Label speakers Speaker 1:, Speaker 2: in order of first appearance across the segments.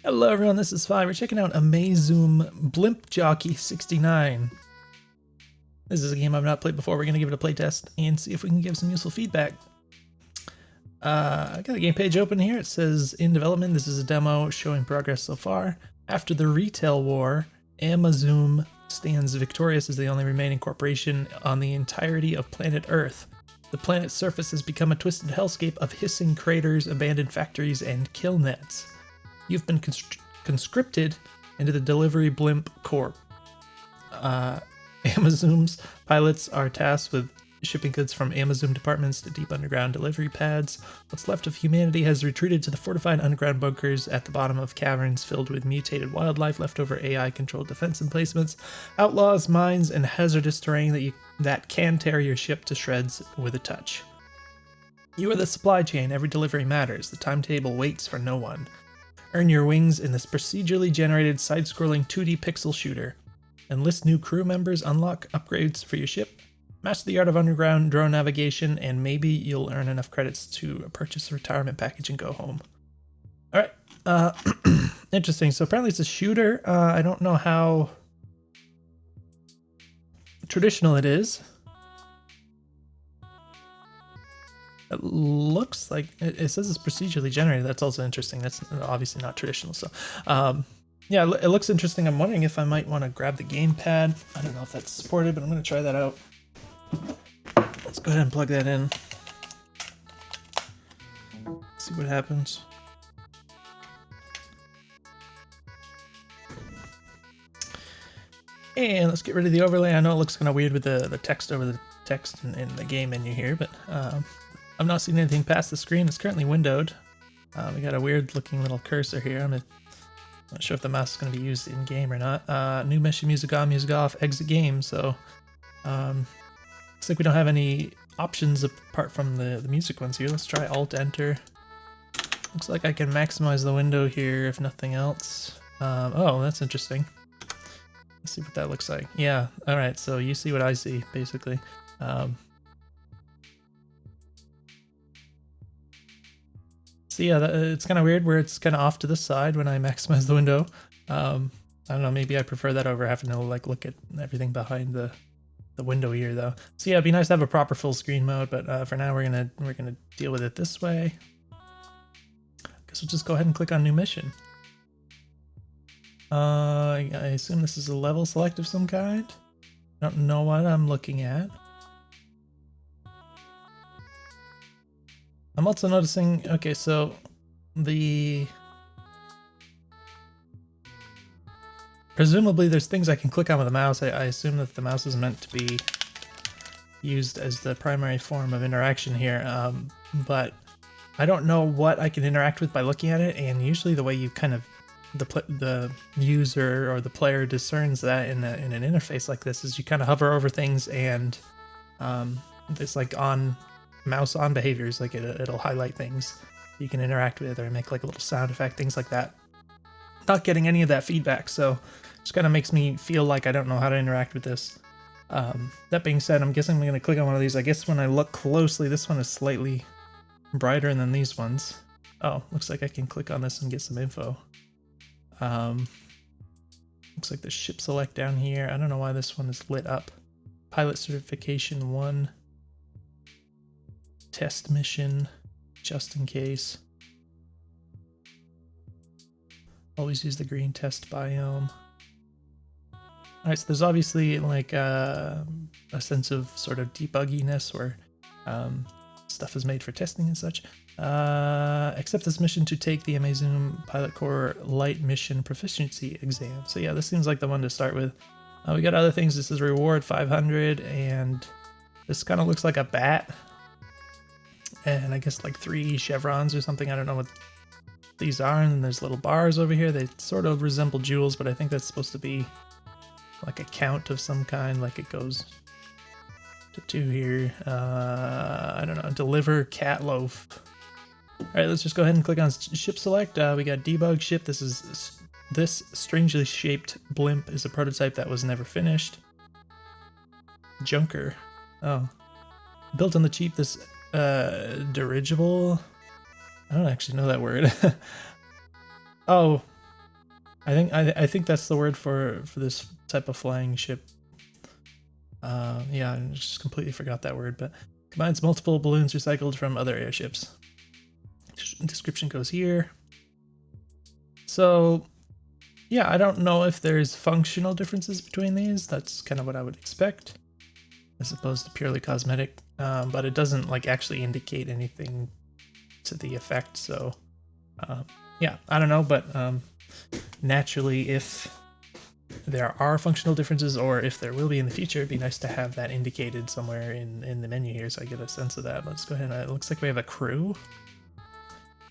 Speaker 1: Hello everyone, this is Fi. We're checking out Amazoom Blimp Jockey 69. This is a game I've not played before. We're going to give it a playtest and see if we can give some useful feedback. I got the game page open here. It says in development. This is a demo showing progress so far. After the retail war, Amazoom stands victorious as the only remaining corporation on the entirety of planet Earth. The planet's surface has become a twisted hellscape of hissing craters, abandoned factories, and kill nets. You've been conscripted into the Delivery Blimp Corp. Amazoom's pilots are tasked with shipping goods from Amazoom departments to deep underground delivery pads. What's left of humanity has retreated to the fortified underground bunkers at the bottom of caverns filled with mutated wildlife, leftover AI-controlled defense emplacements, outlaws, mines, and hazardous terrain that can tear your ship to shreds with a touch. You are the supply chain. Every delivery matters. The timetable waits for no one. Earn your wings in this procedurally generated side-scrolling 2D pixel shooter. Enlist new crew members, unlock upgrades for your ship, master the art of underground drone navigation, and maybe you'll earn enough credits to purchase a retirement package and go home. Alright, interesting. So apparently it's a shooter. I don't know how traditional it is. It looks like it says it's procedurally generated. That's also interesting. That's obviously not traditional. So, yeah, it looks interesting. I'm wondering if I might want to grab the gamepad. I don't know if that's supported, but I'm going to try that out. Let's go ahead and plug that in. See what happens. And let's get rid of the overlay. I know it looks kind of weird with the text over the text in the game menu here, but I've not seen anything past the screen. It's currently windowed. We got a weird looking little cursor here. I'm not sure if the mouse is going to be used in game or not. New mission, music on, music off, exit game. So looks like we don't have any options apart from the music ones here. Let's try Alt Enter. Looks like I can maximize the window here if nothing else. Oh, that's interesting. Let's see what that looks like. Yeah, alright, so you see what I see, basically. So yeah, it's kind of weird where it's kind of off to the side when I maximize the window. I don't know, maybe I prefer that over having to like look at everything behind the window here though. So yeah, it'd be nice to have a proper full screen mode, but for now we're gonna deal with it this way. Guess we'll just go ahead and click on new mission. I assume this is a level select of some kind. I don't know what I'm looking at. I'm also noticing, okay, so presumably there's things I can click on with the mouse. I assume that the mouse is meant to be used as the primary form of interaction here, but I don't know what I can interact with by looking at it, and usually the way you kind of the user or the player discerns that in an interface like this is you kind of hover over things and it's like on mouse on behaviors, like it'll highlight things you can interact with or make like a little sound effect, things like that. Not getting any of that feedback, so it just kind of makes me feel like I don't know how to interact with this. That being said, I'm guessing I'm going to click on one of these. I guess when I look closely, this one is slightly brighter than these ones. Oh, looks like I can click on this and get some info. Looks like the ship select down here. I don't know why this one is lit up. Pilot certification 1. Test mission, just in case. Always use the green test biome. Alright, so there's obviously like a sense of sort of debugginess where stuff is made for testing and such. Accept this mission to take the Amazoom Pilot Corps Light Mission Proficiency Exam. So yeah, this seems like the one to start with. We got other things. This is reward 500, and this kind of looks like a bat. And I guess like 3 chevrons or something. I don't know what these are. And then there's little bars over here. They sort of resemble jewels, but I think that's supposed to be like a count of some kind, like it goes to 2 here. I don't know. Deliver cat loaf. Alright, let's just go ahead and click on ship select. We got Debug Ship. This strangely shaped blimp is a prototype that was never finished. Junker. Oh. Built on the cheap, this dirigible. I don't actually know that word. Oh, I think that's the word for this type of flying ship. Yeah, I just completely forgot that word, but combines multiple balloons recycled from other airships. Description goes here. So, yeah, I don't know if there's functional differences between these. That's kind of what I would expect, as opposed to purely cosmetic. But it doesn't like actually indicate anything to the effect. So, yeah, I don't know. But naturally, if there are functional differences, or if there will be in the future, it'd be nice to have that indicated somewhere in the menu here, so I get a sense of that. Let's go ahead. It looks like we have a crew.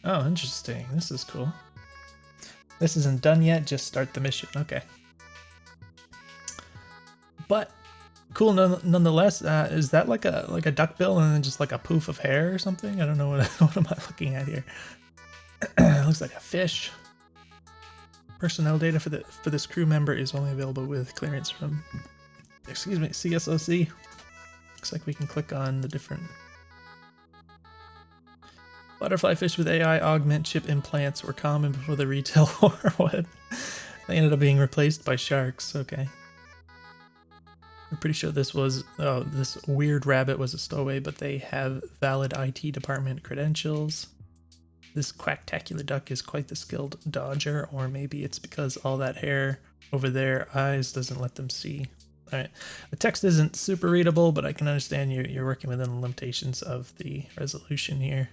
Speaker 1: Oh, interesting. This is cool. This isn't done yet. Just start the mission. Okay. But cool nonetheless. Is that like a duckbill and then just like a poof of hair or something? I don't know what am I looking at here. It looks like a fish. Personnel data for this crew member is only available with clearance from, excuse me, CSOC. Looks like we can click on the different butterfly fish with AI augment chip implants were common before the retail war. What? They ended up being replaced by sharks. Okay. I'm pretty sure this was, oh, this weird rabbit was a stowaway, but they have valid IT department credentials. This quacktacular duck is quite the skilled dodger, or maybe it's because all that hair over their eyes doesn't let them see. All right, the text isn't super readable, but I can understand you're working within the limitations of the resolution here.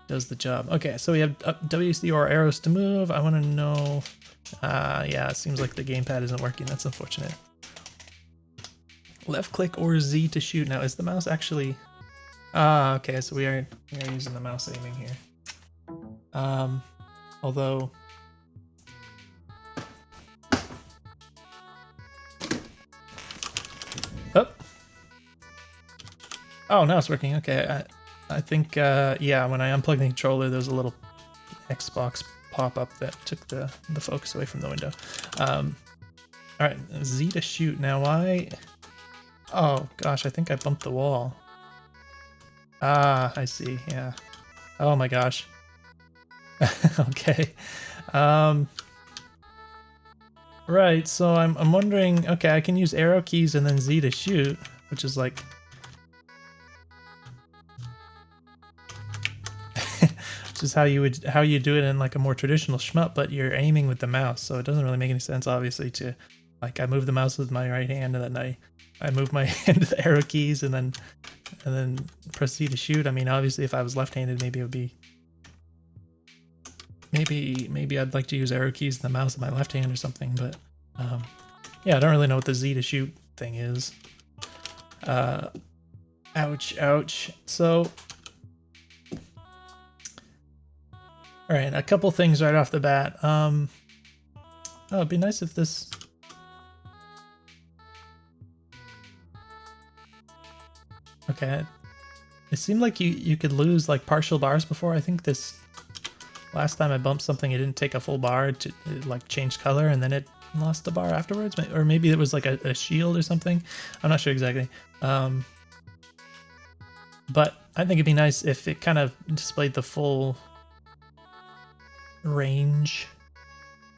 Speaker 1: Does the job. Okay, so we have WC or arrows to move. I want to know. Yeah, it seems like the gamepad isn't working. That's unfortunate. Left click or Z to shoot. Now, is the mouse actually? Okay, so we are using the mouse aiming here. Although. Oh. Oh, now it's working. Okay, I think yeah, when I unplugged the controller, there was a little Xbox pop-up that took the focus away from the window. All right, Z to shoot. Now why? Oh gosh, I think I bumped the wall. Ah, I see. Yeah. Oh my gosh. Okay. Right. So I'm wondering. Okay, I can use arrow keys and then Z to shoot, which is like. Which is how you do it in like a more traditional shmup, but you're aiming with the mouse, so it doesn't really make any sense, obviously, to like I move the mouse with my right hand and then I move my hand with the arrow keys and then proceed to shoot. I mean, obviously, if I was left-handed, maybe it would be maybe I'd like to use arrow keys and the mouse with my left hand or something, but yeah, I don't really know what the Z to shoot thing is. Ouch, ouch. So. All right, a couple things right off the bat. Oh, it'd be nice if this. Okay, it seemed like you could lose like partial bars before. I think this last time I bumped something, it didn't take a full bar to it, like change color, and then it lost a bar afterwards. Or maybe it was like a shield or something. I'm not sure exactly. But I think it'd be nice if it kind of displayed the full range,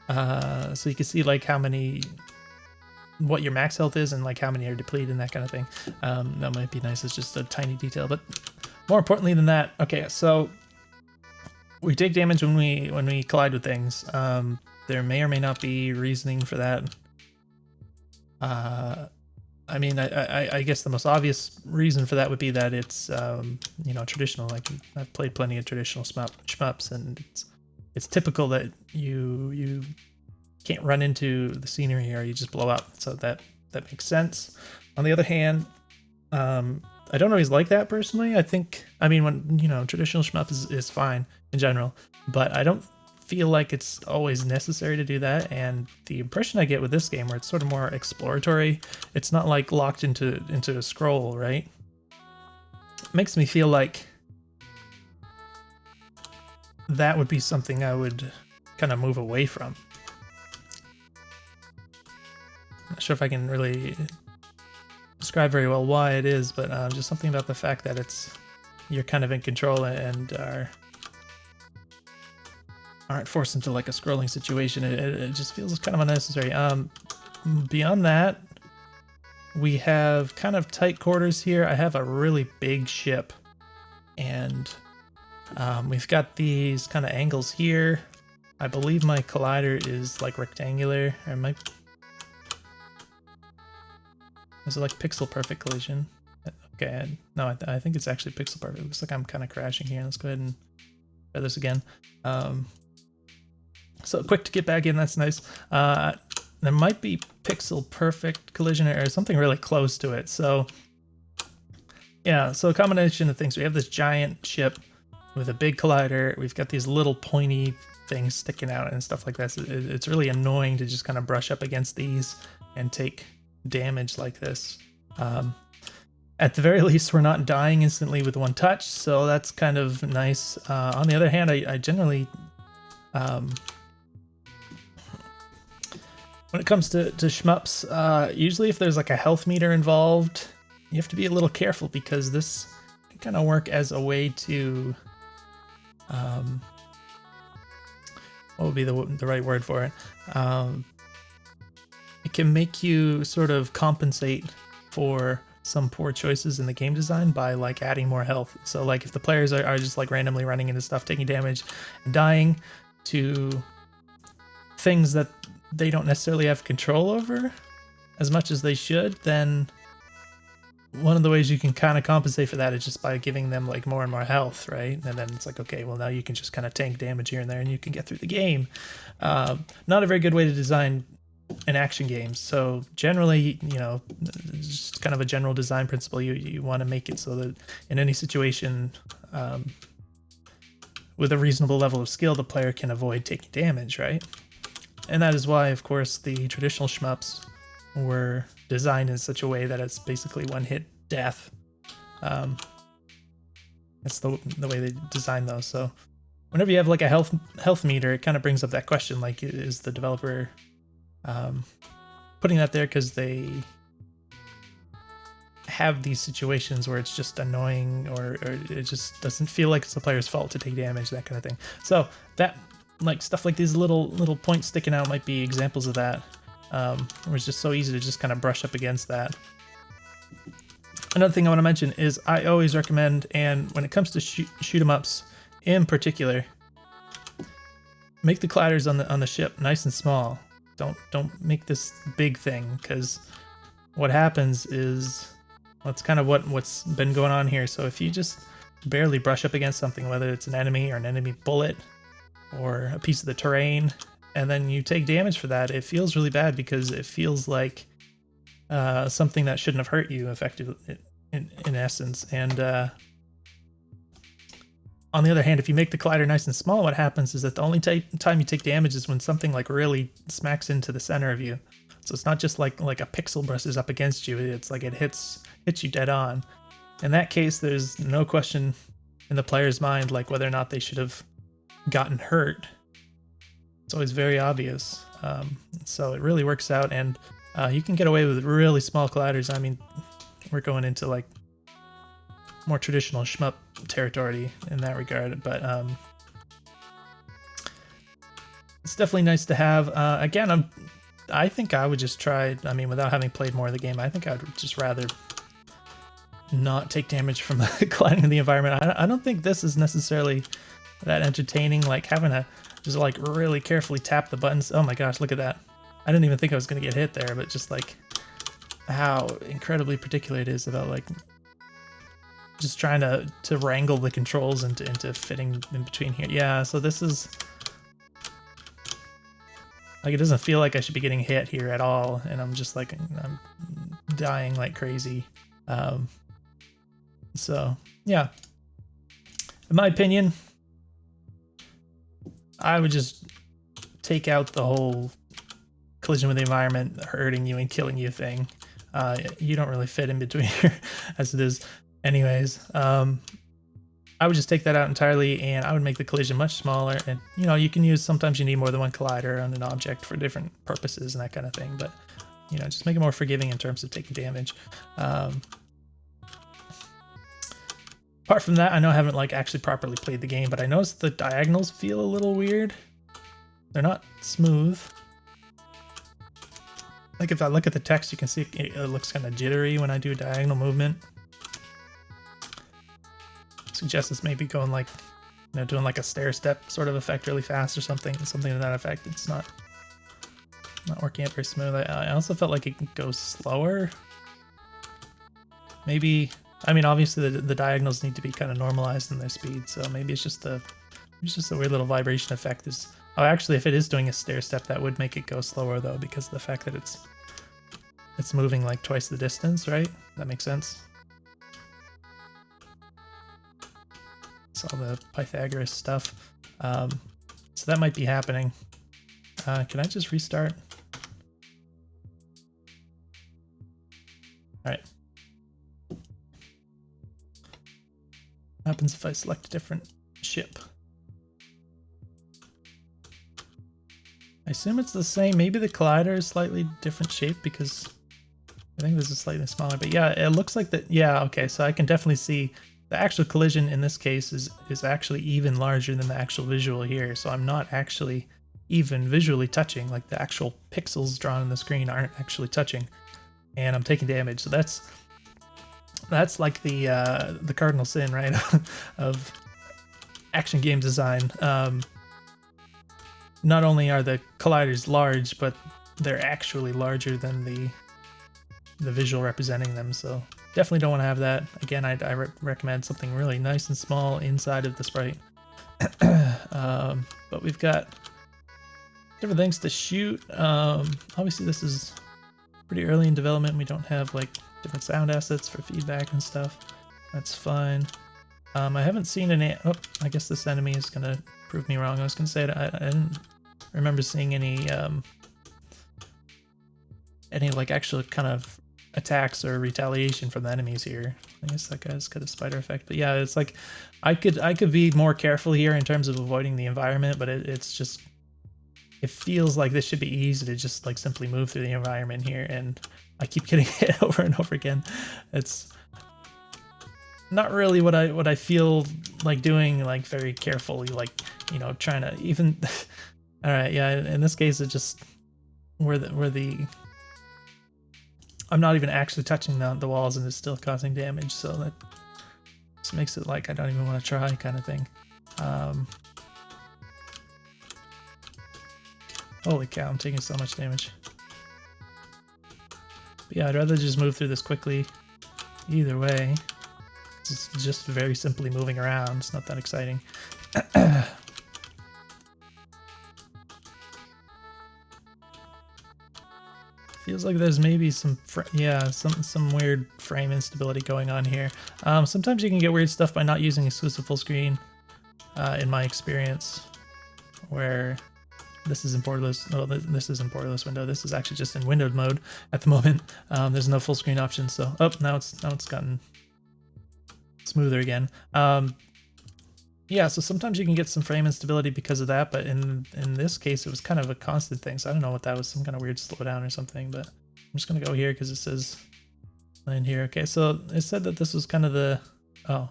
Speaker 1: so you can see like what your max health is and like how many are depleted and that kind of thing. That might be nice. It's just a tiny detail, but more importantly than that, okay, so we take damage when we collide with things. There may or may not be reasoning for that. I mean, I guess the most obvious reason for that would be that it's traditional. Like I've played plenty of traditional shmups, and it's typical that you can't run into the scenery or you just blow up. So that makes sense. On the other hand, I don't always like that personally. I mean, when traditional shmup is fine in general, but I don't feel like it's always necessary to do that. And the impression I get with this game, where it's sort of more exploratory, it's not like locked into a scroll, right? It makes me feel like that would be something I would kind of move away from. I'm not sure if I can really describe very well why it is, but just something about the fact that you're kind of in control and are aren't forced into like a scrolling situation. It just feels kind of unnecessary. Beyond that, we have kind of tight quarters here. I have a really big ship, and we've got these kind of angles here. I believe my collider is like rectangular, or is it like pixel perfect collision? Okay, no, I think it's actually pixel perfect. It looks like I'm kind of crashing here. Let's go ahead and try this again. So quick to get back in, that's nice. There might be pixel perfect collision or something really close to it. So yeah, so a combination of things. We have this giant ship with a big collider. We've got these little pointy things sticking out and stuff like that. So it's really annoying to just kind of brush up against these and take damage like this. At the very least, we're not dying instantly with one touch, so that's kind of nice. On the other hand, I generally, when it comes to shmups, usually if there's like a health meter involved, you have to be a little careful because this can kind of work as a way to, what would be the right word for it? It can make you sort of compensate for some poor choices in the game design by like adding more health. So like if the players are just like randomly running into stuff, taking damage and dying to things that they don't necessarily have control over as much as they should, then one of the ways you can kind of compensate for that is just by giving them like more and more health, right? And then it's like, okay, well now you can just kind of tank damage here and there and you can get through the game. Not a very good way to design an action game. So generally, you know, just kind of a general design principle, you want to make it so that in any situation, with a reasonable level of skill, the player can avoid taking damage, right? And that is why, of course, the traditional shmups were designed in such a way that it's basically one-hit death. That's the way they designed those. So whenever you have like a health meter, it kind of brings up that question, like, is the developer putting that there because they have these situations where it's just annoying, or it just doesn't feel like it's the player's fault to take damage, that kind of thing. So that, like, stuff like these little points sticking out might be examples of that, where it's just so easy to just kind of brush up against that. Another thing I want to mention is I always recommend, and when it comes to shoot 'em ups in particular, make the colliders on the ship nice and small. Don't make this big thing, because what happens is, that's kind of what's been going on here. So if you just barely brush up against something, whether it's an enemy or an enemy bullet or a piece of the terrain, and then you take damage for that, it feels really bad because it feels like something that shouldn't have hurt you, effectively, in essence. And on the other hand, if you make the collider nice and small, what happens is that the only time you take damage is when something like really smacks into the center of you. So it's not just like a pixel brushes up against you. It's like it hits you dead on. In that case, there's no question in the player's mind like whether or not they should have gotten hurt. It's always very obvious. So it really works out, and you can get away with really small colliders. I mean, we're going into like more traditional shmup territory in that regard, but it's definitely nice to have. Again, I think I would just try, I mean, without having played more of the game, I think I'd just rather not take damage from colliding in the environment. I don't think this is necessarily that entertaining, like having to just like really carefully tap the buttons. Oh my gosh, look at that. I didn't even think I was going to get hit there, but just like how incredibly particular it is about like just trying to wrangle the controls into fitting in between here. Yeah, so this is like, it doesn't feel like I should be getting hit here at all, and I'm just like, I'm dying like crazy. So yeah, in my opinion, I would just take out the whole collision with the environment, hurting you and killing you thing. You don't really fit in between here as it is. Anyways, I would just take that out entirely, and I would make the collision much smaller. And you know, you can use, sometimes you need more than one collider on an object for different purposes and that kind of thing. But you know, just make it more forgiving in terms of taking damage. Apart from that, I know I haven't like actually properly played the game, but I noticed the diagonals feel a little weird. they're not smooth. Like if I look at the text, you can see it looks kind of jittery when I do a diagonal movement. Suggests it's maybe going like, you know, doing like a stair step sort of effect really fast or something to that effect. It's not working out very smooth. I also felt like it could go slower. Maybe, I mean, obviously the diagonals need to be kind of normalized in their speed, so maybe it's just a weird little vibration effect. Oh, actually, if it is doing a stair step, that would make it go slower though, because of the fact that it's moving like twice the distance, right? That makes sense. It's all the Pythagoras stuff. So that might be happening. Can I just restart? All right. What happens if I select a different ship? I assume it's the same. Maybe the collider is slightly different shape because I think this is slightly smaller. But yeah, it looks like that. Yeah, okay. So I can definitely see the actual collision in this case is actually even larger than the actual visual here. So I'm not actually even visually touching. Like the actual pixels drawn on the screen aren't actually touching, and I'm taking damage. So that's like the cardinal sin, right, of action game design. Not only are the colliders large, but they're actually larger than the visual representing them. So definitely don't want to have that. Again, I recommend something really nice and small inside of the sprite. But we've got different things to shoot. Obviously, this is pretty early in development. We don't have like different sound assets for feedback and stuff. That's fine. I haven't seen any. Oh, I guess this enemy is gonna prove me wrong. I was gonna say I didn't remember seeing any like actual kind of attacks or retaliation from the enemies here. I guess that guy's got a spider effect, but yeah, it's like I could be more careful here in terms of avoiding the environment, but it's just, it feels like this should be easy to just like simply move through the environment here, and I keep getting hit over and over again. It's not really what I feel like doing, like very carefully, like, you know, trying to even all right, yeah, in this case it just where the I'm not even actually touching the walls and it's still causing damage, so that just makes it like I don't even want to try kind of thing. Holy cow, I'm taking so much damage. But yeah, I'd rather just move through this quickly. Either way, it's just very simply moving around. It's not that exciting. Feels like there's maybe some weird frame instability going on here. Sometimes you can get weird stuff by not using exclusive full screen, in my experience, where this is in borderless. No, this is in borderless window. This is actually just in windowed mode at the moment. There's no full screen option, so now it's gotten smoother again. Yeah, so sometimes you can get some frame instability because of that, but in this case, it was kind of a constant thing, so I don't know what that was, some kind of weird slowdown or something, but I'm just going to go here because it says land here. Okay, so it said that this was kind of the... Oh,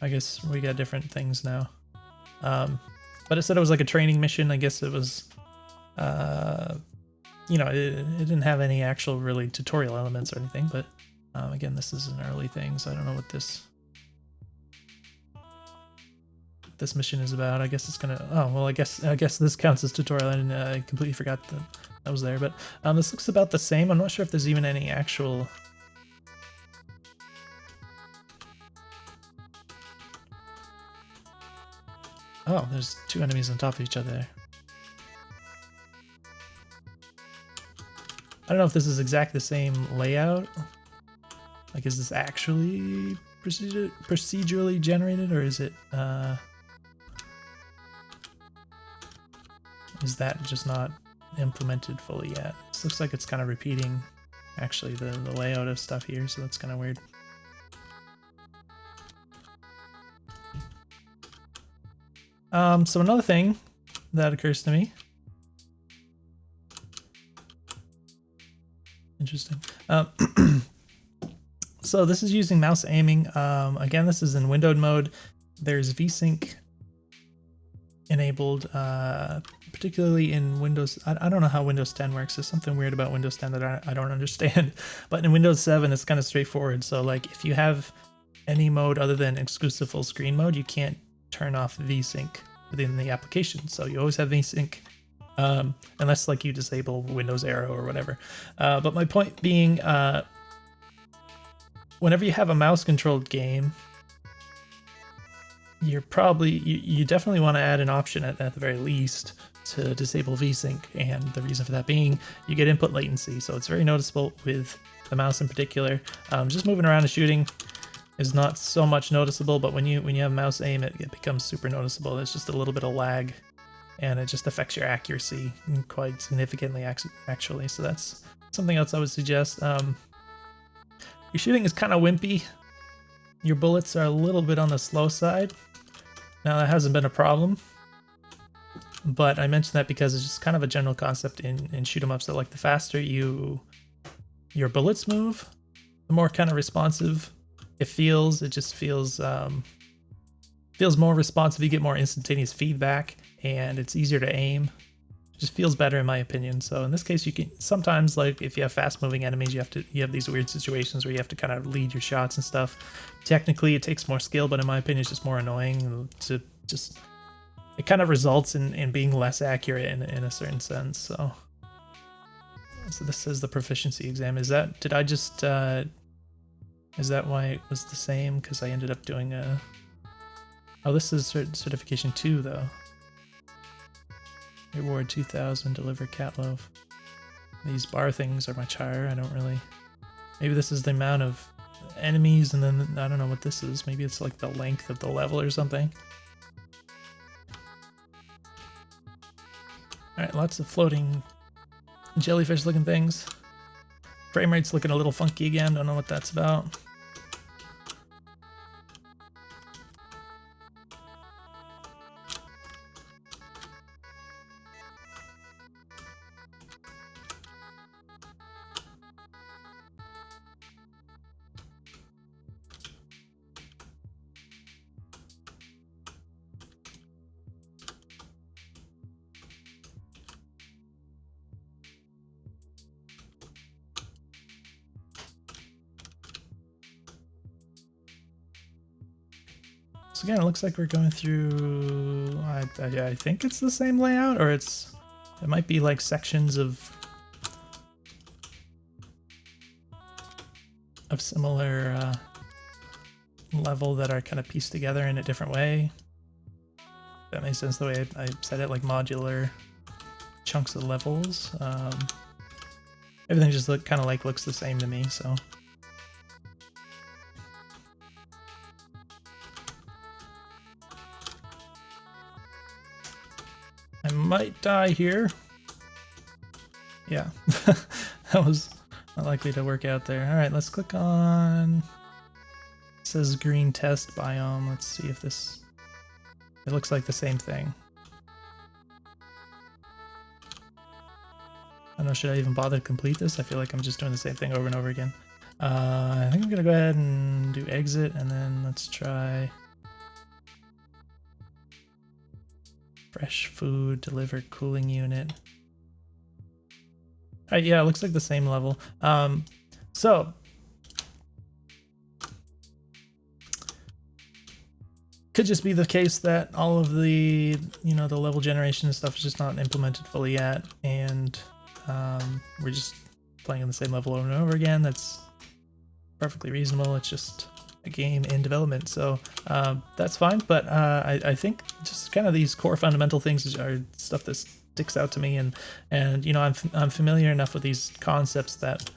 Speaker 1: I guess we got different things now. But it said it was like a training mission. I guess it was... you know, it didn't have any actual really tutorial elements or anything, but again, this is an early thing, so I don't know what this mission is about. I guess it's gonna... Oh, well, I guess this counts as tutorial. I completely forgot that was there, but this looks about the same. I'm not sure if there's even any actual... Oh, there's two enemies on top of each other. I don't know if this is exactly the same layout. Like, is this actually procedurally generated, or is it... is that just not implemented fully yet? This looks like it's kind of repeating, actually, the layout of stuff here, so that's kind of weird. So another thing that occurs to me. Interesting. So this is using mouse aiming. Again, this is in windowed mode. There's VSync enabled, particularly in Windows. I don't know how Windows 10 works. There's something weird about Windows 10 that I don't understand. But in Windows 7, it's kind of straightforward. So like if you have any mode other than exclusive full screen mode, you can't turn off VSync within the application. So you always have VSync, unless like you disable Windows Arrow or whatever. But my point being, whenever you have a mouse controlled game, you definitely want to add an option at the very least to disable VSync, and the reason for that being you get input latency, so it's very noticeable with the mouse in particular. Just moving around and shooting is not so much noticeable, but when you have mouse aim, it becomes super noticeable. There's just a little bit of lag, and it just affects your accuracy quite significantly, actually. So that's something else I would suggest. Your shooting is kind of wimpy. Your bullets are a little bit on the slow side. Now that hasn't been a problem, but I mentioned that because it's just kind of a general concept in shoot 'em ups that like the faster your bullets move, the more kind of responsive it feels. It just feels more responsive. You get more instantaneous feedback, and it's easier to aim. It just feels better in my opinion. So in this case, you can sometimes, like if you have fast moving enemies, you have these weird situations where you have to kind of lead your shots and stuff. Technically, it takes more skill, but in my opinion, it's just more annoying to just. It kind of results in being less accurate in a certain sense. So this is the proficiency exam. Is that is that why it was the same? Because I ended up doing a. Oh, this is certification 2 though. Reward 2000, deliver cat loaf. These bar things are much higher. I don't really. Maybe this is the amount of enemies, and then I don't know what this is. Maybe it's like the length of the level or something. Alright, lots of floating jellyfish looking things. Frame rate's looking a little funky again. Don't know what that's about. So again, it looks like we're going through. I think it's the same layout, or it might be like sections of similar level that are kind of pieced together in a different way. That makes sense the way I said it, like modular chunks of levels. Everything just kind of like looks the same to me. So. I might die here. Yeah, that was not likely to work out there. All right, let's click on. It says green test biome. Let's see if this. It looks like the same thing. I don't know, should I even bother to complete this? I feel like I'm just doing the same thing over and over again. I think I'm gonna go ahead and do exit, and then let's try. Fresh food, delivered cooling unit. Yeah, it looks like the same level. So could just be the case that all of the the level generation and stuff is just not implemented fully yet, and we're just playing on the same level over and over again. That's perfectly reasonable. It's just a game in development, so that's fine. But I think just kind of these core fundamental things are stuff that sticks out to me, and I'm familiar enough with these concepts that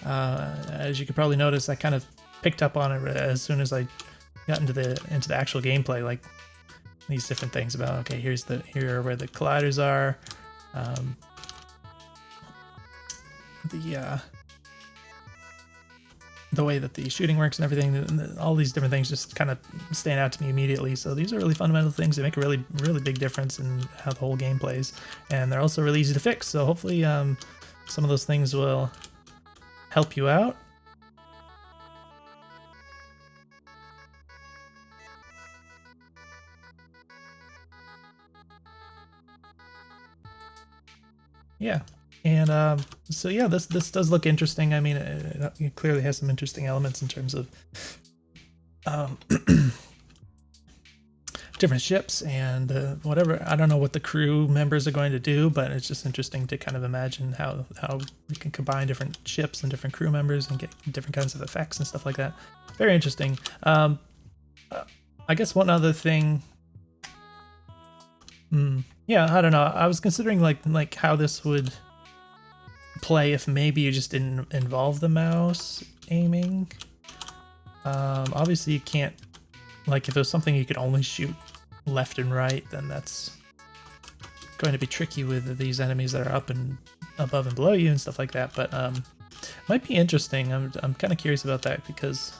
Speaker 1: as you could probably notice, I kind of picked up on it as soon as I got into the actual gameplay, like these different things about, okay, here are where the colliders are, the way that the shooting works and everything. All these different things just kind of stand out to me immediately. So these are really fundamental things. They make a really, really big difference in how the whole game plays, and they're also really easy to fix. So hopefully some of those things will help you out. yeah, and so yeah, this does look interesting. I mean, it clearly has some interesting elements in terms of um, different ships and whatever. I don't know what the crew members are going to do, but it's just interesting to kind of imagine how we can combine different ships and different crew members and get different kinds of effects and stuff like that. Very interesting. I guess one other thing. Yeah, I don't know. I was considering like how this would play if maybe you just didn't involve the mouse aiming. Obviously you can't, like if there's something you could only shoot left and right, then that's going to be tricky with these enemies that are up and above and below you and stuff like that. But might be interesting. I'm kind of curious about that because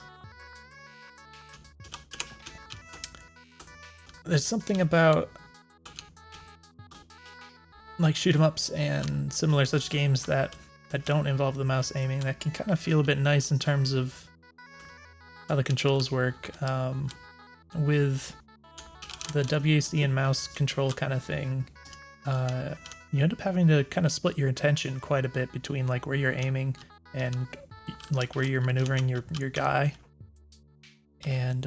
Speaker 1: there's something about like shoot 'em ups and similar such games that don't involve the mouse aiming that can kind of feel a bit nice in terms of how the controls work. With the WASD and mouse control kind of thing, you end up having to kind of split your attention quite a bit between like where you're aiming and like where you're maneuvering your guy. And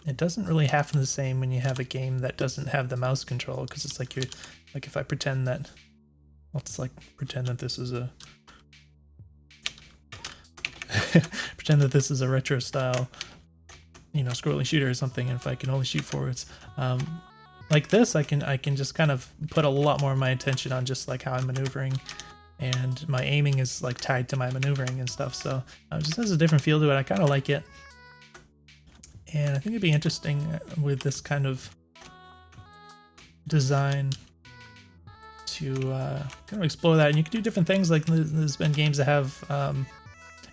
Speaker 1: it doesn't really happen the same when you have a game that doesn't have the mouse control, because it's like you're like if I pretend that, let's like pretend that this is a pretend that this is a retro style, you know, scrolling shooter or something, and if I can only shoot forwards, like this, I can just kind of put a lot more of my attention on just like how I'm maneuvering, and my aiming is like tied to my maneuvering and stuff. So it just has a different feel to it. I kind of like it, and I think it'd be interesting with this kind of design to kind of explore that. And you can do different things. Like there's been games that have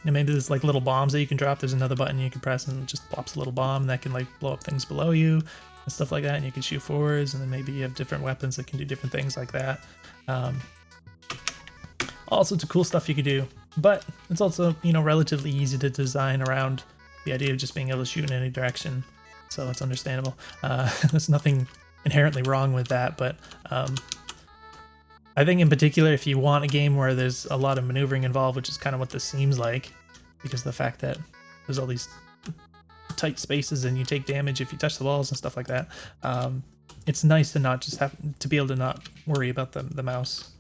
Speaker 1: maybe there's like little bombs that you can drop. There's another button you can press and it just plops a little bomb that can like blow up things below you and stuff like that. And you can shoot forwards, and then maybe you have different weapons that can do different things like that. All sorts of cool stuff you could do, but it's also, you know, relatively easy to design around the idea of just being able to shoot in any direction. So it's understandable. There's nothing inherently wrong with that, but I think in particular, if you want a game where there's a lot of maneuvering involved, which is kind of what this seems like, because of the fact that there's all these tight spaces and you take damage if you touch the walls and stuff like that, it's nice to not just have to be able to not worry about the mouse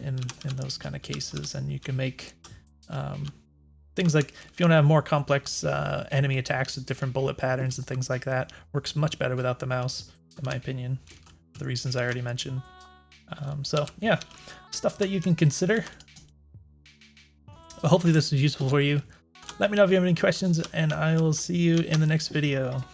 Speaker 1: in those kind of cases. And you can make things like, if you want to have more complex enemy attacks with different bullet patterns and things like that, works much better without the mouse, in my opinion, for the reasons I already mentioned. So yeah, stuff that you can consider. Well, hopefully this was useful for you. Let me know if you have any questions, and I will see you in the next video.